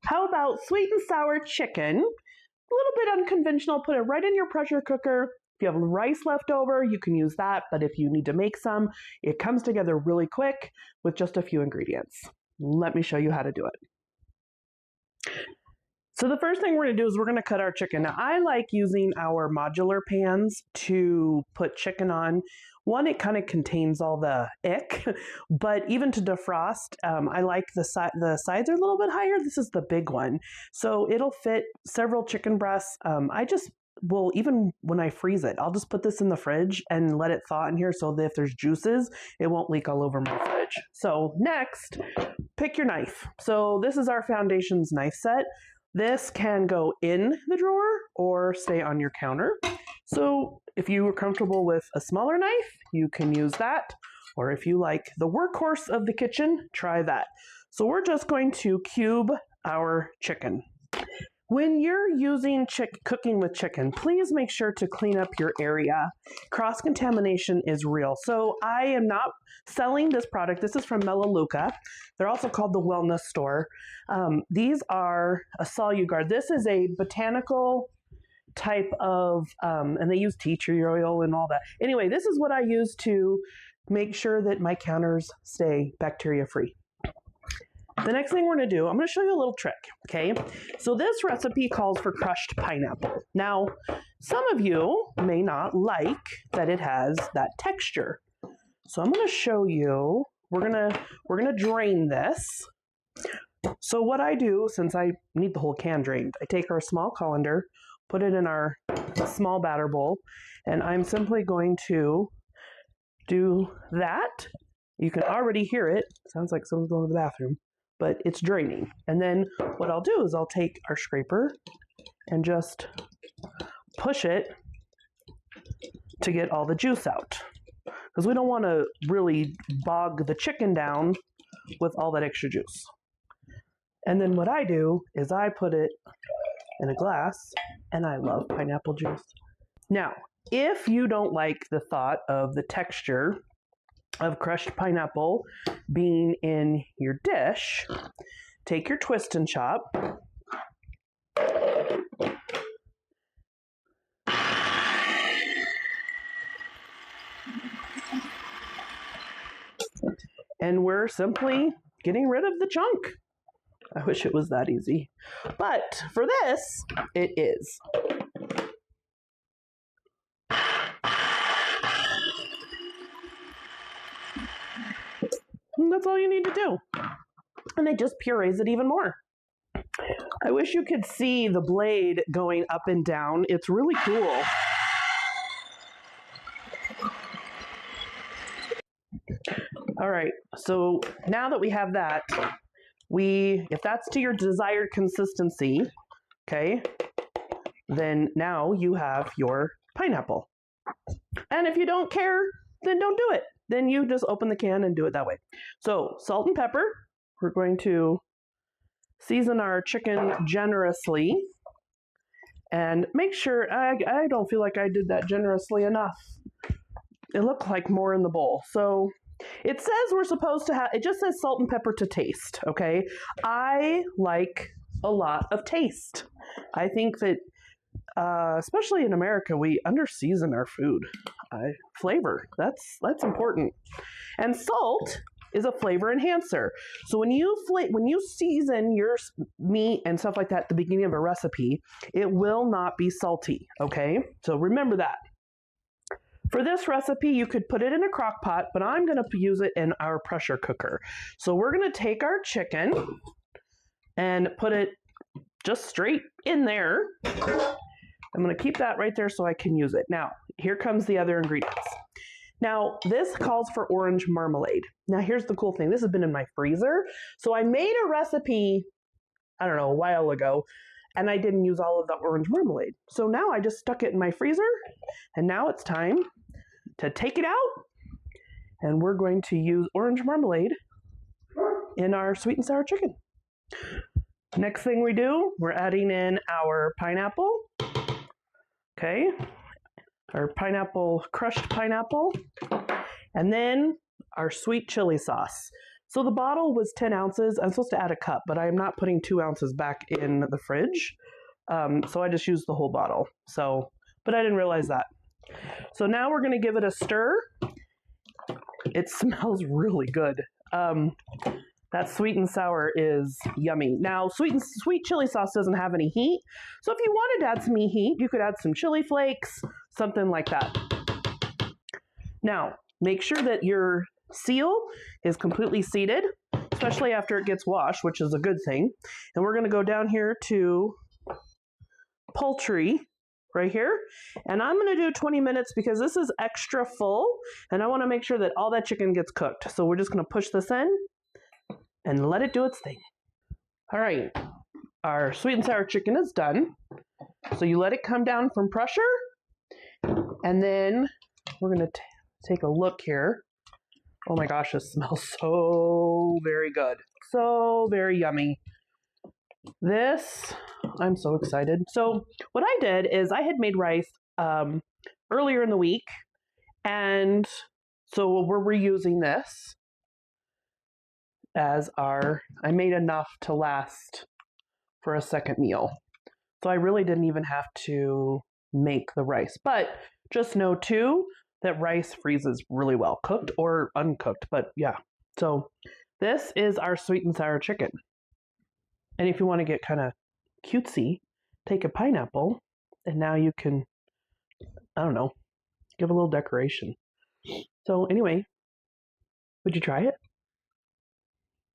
How about sweet and sour chicken? A little bit unconventional, put it right in your pressure cooker. If you have rice left over, you can use that, but if you need to make some, it comes together really quick with just a few ingredients. Let me show you how to do it. So the first thing we're going to do is we're going to cut our chicken. Now, I like using our modular pans to put chicken on. One, it kind of contains all the ick, but even to defrost, I like the sides are a little bit higher. This is the big one. So it'll fit several chicken breasts. I just will, even when I freeze it, I'll just put this in the fridge and let it thaw in here so that if there's juices, it won't leak all over my fridge. So next, pick your knife. So this is our Foundations knife set. This can go in the drawer or stay on your counter. So if you are comfortable with a smaller knife, you can use that. Or if you like the workhorse of the kitchen, try that. So we're just going to cube our chicken. When you're using cooking with chicken, please make sure to clean up your area. Cross-contamination is real. So I am not selling this product. This is from Melaleuca. They're also called the Wellness Store. These are a Soluguard. This is a botanical type of, and they use tea tree oil and all that. Anyway, this is what I use to make sure that my counters stay bacteria-free. The next thing we're going to do, I'm going to show you a little trick, okay? So this recipe calls for crushed pineapple. Now, some of you may not like that it has that texture. So I'm going to show you, we're going to drain this. So what I do, since I need the whole can drained, I take our small colander, put it in our small batter bowl, and I'm simply going to do that. You can already hear it. Sounds like someone's going to the bathroom. But it's draining. And then what I'll do is I'll take our scraper and just push it to get all the juice out. Because we don't want to really bog the chicken down with all that extra juice. And then what I do is I put it in a glass, and I love pineapple juice. Now, if you don't like the thought of the texture of crushed pineapple being in your dish, take your twist and chop. And we're simply getting rid of the chunk. I wish it was that easy. But for this, it is. And that's all you need to do. And it just purees it even more. I wish you could see the blade going up and down. It's really cool. All right, so now that we have that, if that's to your desired consistency, okay, then now you have your pineapple. And if you don't care, then don't do it. Then you just open the can and do it that way. So salt and pepper. We're going to season our chicken generously. And make sure, I don't feel like I did that generously enough. It looked like more in the bowl. So it says we're supposed to have, it just says salt and pepper to taste, okay? I like a lot of taste. I think that especially in America, we under-season our food. Flavor, that's important. And salt is a flavor enhancer. So when you season your meat and stuff like that at the beginning of a recipe, it will not be salty, okay? So remember that. For this recipe, you could put it in a crock pot, but I'm going to use it in our pressure cooker. So we're going to take our chicken and put it just straight in there. I'm going to keep that right there so I can use it. Now, here comes the other ingredients. Now, this calls for orange marmalade. Now, here's the cool thing. This has been in my freezer. So I made a recipe, I don't know, a while ago, and I didn't use all of the orange marmalade. So now I just stuck it in my freezer, and now it's time to take it out, and we're going to use orange marmalade in our sweet and sour chicken. Next thing we do, we're adding in our pineapple. Okay, our pineapple, crushed pineapple, and then our sweet chili sauce. So the bottle was 10 ounces. I'm supposed to add a cup, but I am not putting 2 ounces back in the fridge. So I just used the whole bottle. But I didn't realize that. So now we're going to give it a stir. It smells really good. That sweet and sour is yummy. Now, sweet chili sauce doesn't have any heat. So if you wanted to add some heat, you could add some chili flakes, something like that. Now, make sure that your seal is completely seated, especially after it gets washed, which is a good thing. And we're going to go down here to poultry right here. And I'm going to do 20 minutes because this is extra full. And I want to make sure that all that chicken gets cooked. So we're just going to push this in and let it do its thing. All right, our sweet and sour chicken is done. So you let it come down from pressure. And then we're going to take a look here. Oh my gosh, this smells so very good. So very yummy. This, I'm so excited. So what I did is I had made rice earlier in the week. And so we're reusing this as I made enough to last for a second meal. So I really didn't even have to make the rice. But just know too, that rice freezes really well, cooked or uncooked, but yeah. So this is our sweet and sour chicken. And if you want to get kind of cutesy, take a pineapple and now you can, I don't know, give a little decoration. So anyway, would you try it?